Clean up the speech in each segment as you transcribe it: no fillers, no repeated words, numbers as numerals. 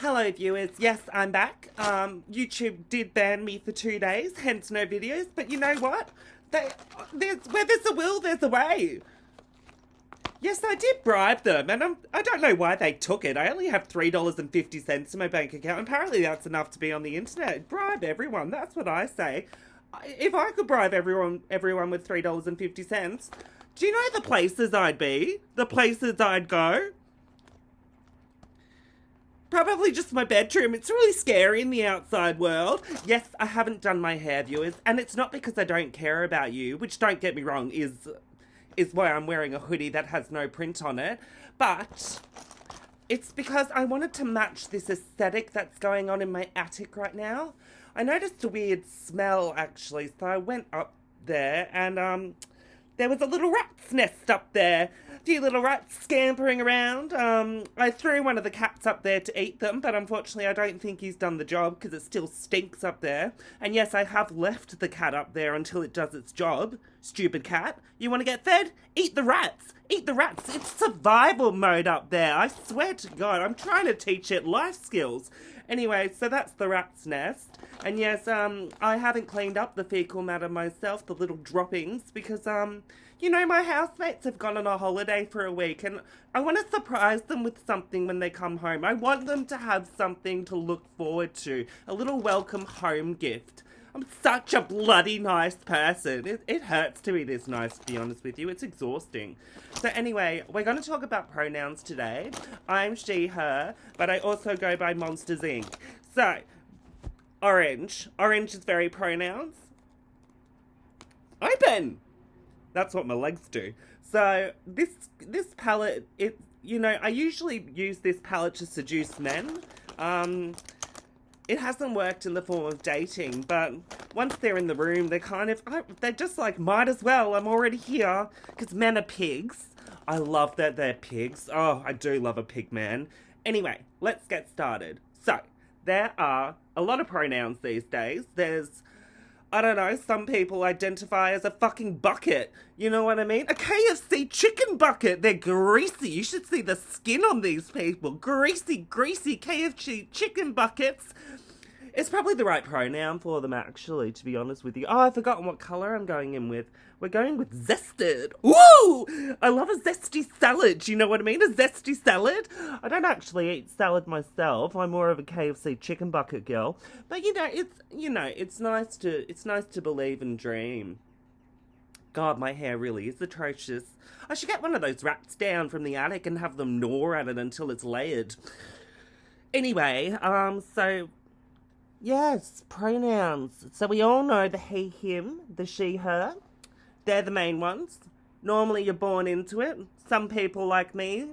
Hello viewers, yes I'm back. YouTube did ban me for 2 days, hence no videos, but you know what? Where there's a will, there's a way. Yes, I did bribe them, and I don't know why they took it. I only have $3.50 in my bank account. Apparently that's enough to be on the internet. Bribe everyone, that's what I say. If I could bribe everyone with $3.50, do you know the places I'd be? The places I'd go? Probably just my bedroom. It's really scary in the outside world. Yes, I haven't done my hair, viewers, and it's not because I don't care about you, which, don't get me wrong, is why I'm wearing a hoodie that has no print on it, but it's because I wanted to match this aesthetic that's going on in my attic right now. I noticed a weird smell, actually, so I went up there, and there was a little rat's nest up there. A few little rats scampering around. I threw one of the cats up there to eat them, but unfortunately I don't think he's done the job because it still stinks up there. And yes, I have left the cat up there until it does its job. Stupid cat. You want to get fed? Eat the rats. Eat the rats. It's survival mode up there. I swear to God, I'm trying to teach it life skills. Anyway, so that's the rat's nest. And yes, I haven't cleaned up the fecal matter myself, the little droppings, because, you know, my housemates have gone on a holiday for a week, and I want to surprise them with something when they come home. I want them to have something to look forward to, a little welcome home gift. I'm such a bloody nice person. It hurts to be this nice, to be honest with you. It's exhausting. So anyway, we're going to talk about pronouns today. I'm she, her, but I also go by Monsters Inc. So, orange. Orange is very pronouns. Open! That's what my legs do. So, this palette, I usually use this palette to seduce men. It hasn't worked in the form of dating, but once they're in the room, they're just like, might as well, I'm already here. Because men are pigs. I love that they're pigs. Oh, I do love a pig man. Anyway, let's get started. So, there are a lot of pronouns these days. There's, I don't know, some people identify as a fucking bucket. You know what I mean? A KFC chicken bucket. They're greasy. You should see the skin on these people. Greasy KFC chicken buckets. It's probably the right pronoun for them, actually, to be honest with you. Oh, I've forgotten what colour I'm going in with. We're going with zested. Ooh! I love a zesty salad. Do you know what I mean? A zesty salad? I don't actually eat salad myself. I'm more of a KFC chicken bucket girl. But it's nice to believe and dream. God, my hair really is atrocious. I should get one of those rats down from the attic and have them gnaw at it until it's layered. Anyway, yes, pronouns. So we all know the he, him, the she, her. They're the main ones. Normally you're born into it. Some people like me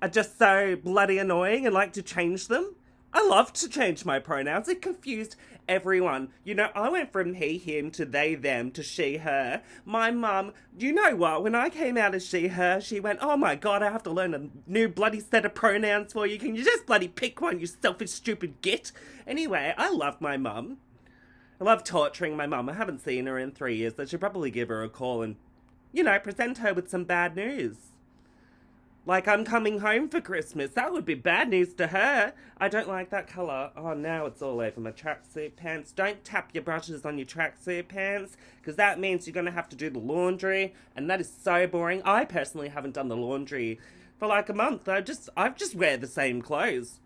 are just so bloody annoying and like to change them. I love to change my pronouns. It confused everyone. You know, I went from he, him to they, them to she, her. My mum, you know what? When I came out as she, her, she went, oh my God, I have to learn a new bloody set of pronouns for you. Can you just bloody pick one, you selfish, stupid git? Anyway, I love my mum. I love torturing my mum. I haven't seen her in 3 years. I should probably give her a call and, present her with some bad news. Like, I'm coming home for Christmas. That would be bad news to her. I don't like that colour. Oh, now it's all over my tracksuit pants. Don't tap your brushes on your tracksuit pants, because that means you're going to have to do the laundry, and that is so boring. I personally haven't done the laundry for like a month. I just wear the same clothes.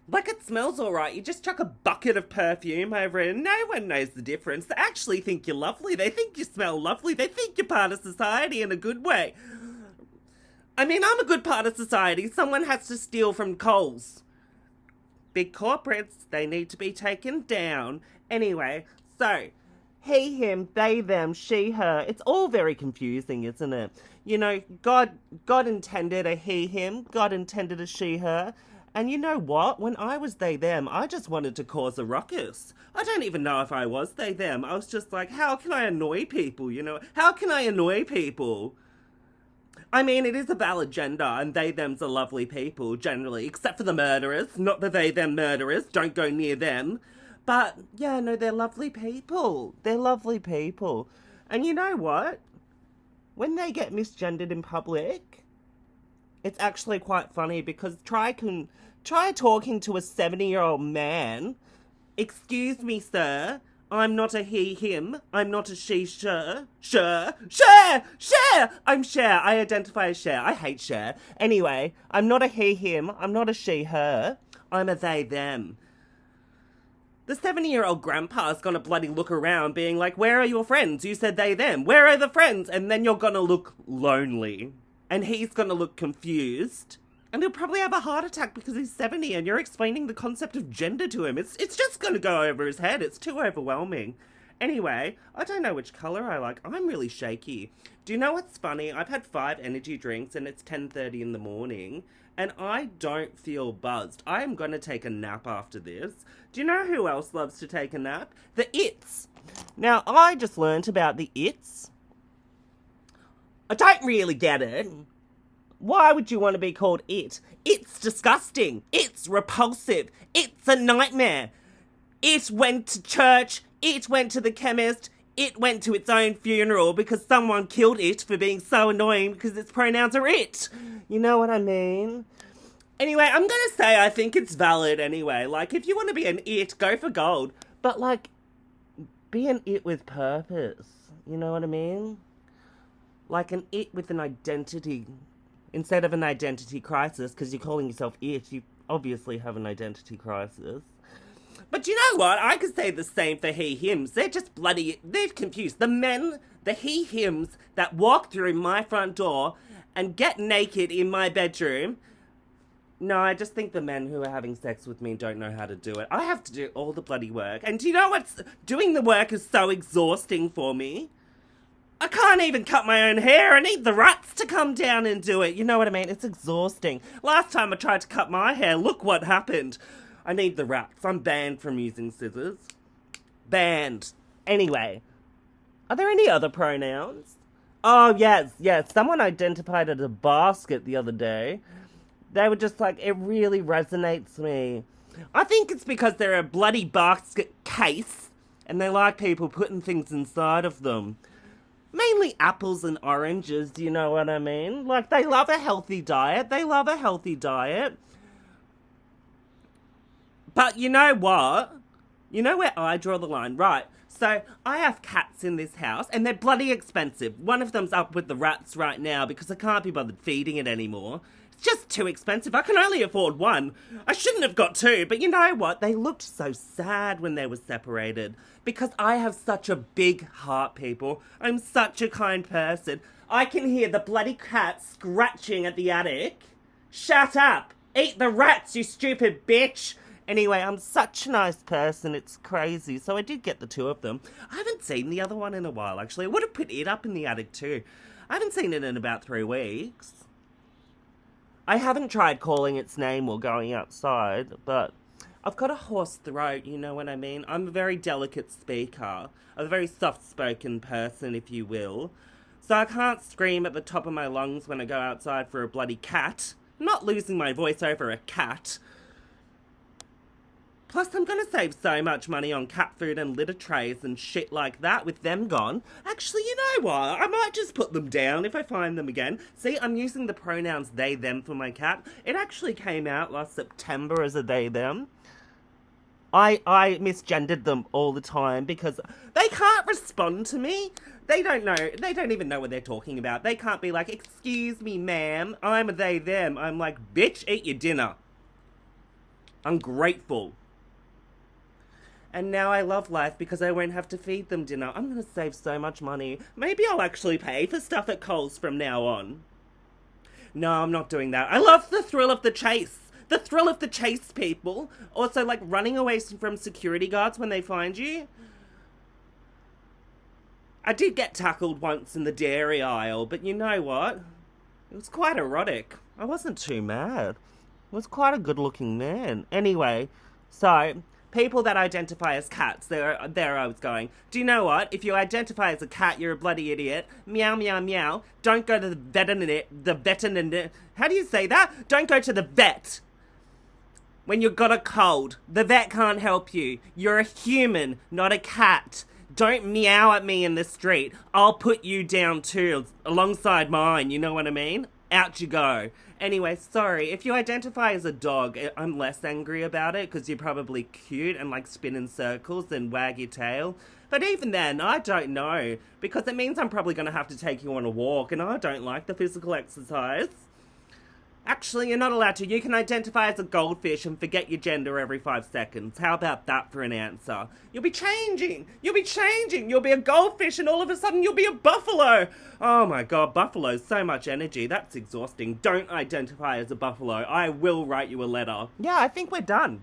Like, it smells alright. You just chuck a bucket of perfume over it and no one knows the difference. They actually think you're lovely. They think you smell lovely. They think you're part of society in a good way. I mean, I'm a good part of society. Someone has to steal from Coles. Big corporates, they need to be taken down. Anyway, so, he, him, they, them, she, her. It's all very confusing, isn't it? You know, God intended a he, him. God intended a she, her. And you know what? When I was they, them, I just wanted to cause a ruckus. I don't even know if I was they, them. I was just like, how can I annoy people, How can I annoy people? I mean, it is a valid gender, and they, them's are lovely people, generally, except for the murderers. Not the they, them murderers. Don't go near them. But, yeah, no, they're lovely people. They're lovely people. And you know what? When they get misgendered in public, It's actually quite funny because try talking to a 70-year-old man. Excuse me, sir. I'm not a he, him. I'm not a she, sure. Sure. I'm Cher. I identify as Cher. I hate Cher. Anyway, I'm not a he, him. I'm not a she, her. I'm a they, them. The 70-year-old grandpa's gonna bloody look around being like, where are your friends? You said they, them. Where are the friends? And then you're gonna look lonely. And he's gonna look confused. And he'll probably have a heart attack because he's 70 and you're explaining the concept of gender to him. It's just going to go over his head. It's too overwhelming. Anyway, I don't know which colour I like. I'm really shaky. Do you know what's funny? I've had 5 energy drinks and it's 10:30 in the morning and I don't feel buzzed. I am going to take a nap after this. Do you know who else loves to take a nap? The Its. Now, I just learnt about the Its. I don't really get it. Why would you want to be called it? It's disgusting. It's repulsive. It's a nightmare. It went to church. It went to the chemist. It went to its own funeral because someone killed it for being so annoying because its pronouns are it. You know what I mean? Anyway, I'm going to say I think it's valid anyway. Like, if you want to be an it, go for gold. But, like, be an it with purpose. You know what I mean? Like an it with an identity. Instead of an identity crisis, because you're calling yourself it, you obviously have an identity crisis. But you know what? I could say the same for he, hims. They're just they're confused. The men, the he, hims that walk through my front door and get naked in my bedroom. No, I just think the men who are having sex with me don't know how to do it. I have to do all the bloody work. And do you know what's... Doing the work is so exhausting for me. I can't even cut my own hair. I need the rats to come down and do it. You know what I mean? It's exhausting. Last time I tried to cut my hair, look what happened. I need the rats. I'm banned from using scissors. Banned. Anyway, are there any other pronouns? Oh, yes. Someone identified as a basket the other day. They were just like, it really resonates me. I think it's because they're a bloody basket case and they like people putting things inside of them. Mainly apples and oranges, do you know what I mean? Like, they love a healthy diet. But you know what? You know where I draw the line? Right. So, I have cats in this house, and they're bloody expensive. One of them's up with the rats right now because I can't be bothered feeding it anymore. It's just too expensive. I can only afford one. I shouldn't have got 2, but you know what? They looked so sad when they were separated. Because I have such a big heart, people. I'm such a kind person. I can hear the bloody cat scratching at the attic. Shut up! Eat the rats, you stupid bitch! Anyway, I'm such a nice person, it's crazy. So I did get the 2 of them. I haven't seen the other one in a while, actually. I would have put it up in the attic too. I haven't seen it in about 3 weeks. I haven't tried calling its name or going outside, but... I've got a hoarse throat, you know what I mean? I'm a very delicate speaker. I'm a very soft-spoken person, if you will. So I can't scream at the top of my lungs when I go outside for a bloody cat. I'm not losing my voice over a cat. Plus, I'm going to save so much money on cat food and litter trays and shit like that with them gone. Actually, you know what? I might just put them down if I find them again. See, I'm using the pronouns they, them for my cat. It actually came out last September as a they, them. I misgendered them all the time because they can't respond to me. They don't know. They don't even know what they're talking about. They can't be like, excuse me, ma'am. I'm a they, them. I'm like, bitch, eat your dinner. I'm grateful. And now I love life because I won't have to feed them dinner. I'm going to save so much money. Maybe I'll actually pay for stuff at Coles from now on. No, I'm not doing that. I love the thrill of the chase. The thrill of the chase, people. Also, like, running away from security guards when they find you. I did get tackled once in the dairy aisle, but you know what? It was quite erotic. I wasn't too mad. It was quite a good-looking man. Anyway, so, people that identify as cats, there I was going. Do you know what? If you identify as a cat, you're a bloody idiot. Meow, meow, meow. Don't go to the veterinary. How do you say that? Don't go to the vet. When you've got a cold, the vet can't help you. You're a human, not a cat. Don't meow at me in the street. I'll put you down too, alongside mine, you know what I mean? Out you go. Anyway, sorry. If you identify as a dog, I'm less angry about it because you're probably cute and like spin in circles and wag your tail. But even then, I don't know because it means I'm probably going to have to take you on a walk and I don't like the physical exercise. Actually, you're not allowed to. You can identify as a goldfish and forget your gender every 5 seconds. How about that for an answer? You'll be changing. You'll be changing. You'll be a goldfish and all of a sudden you'll be a buffalo. Oh my god, buffalo's so much energy. That's exhausting. Don't identify as a buffalo. I will write you a letter. Yeah, I think we're done.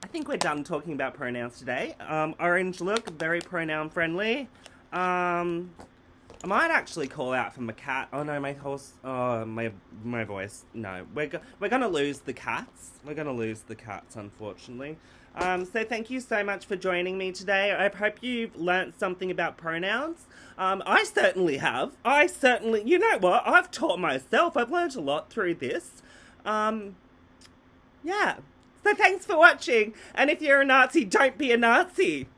I think we're done talking about pronouns today. Orange look, very pronoun friendly. I might actually call out for my cat. Oh no, my horse. Oh, my voice. No, we're gonna lose the cats. We're gonna lose the cats, unfortunately. So thank you so much for joining me today. I hope you've learnt something about pronouns. I certainly have. You know what? I've taught myself. I've learnt a lot through this. Yeah. So thanks for watching. And if you're a Nazi, don't be a Nazi.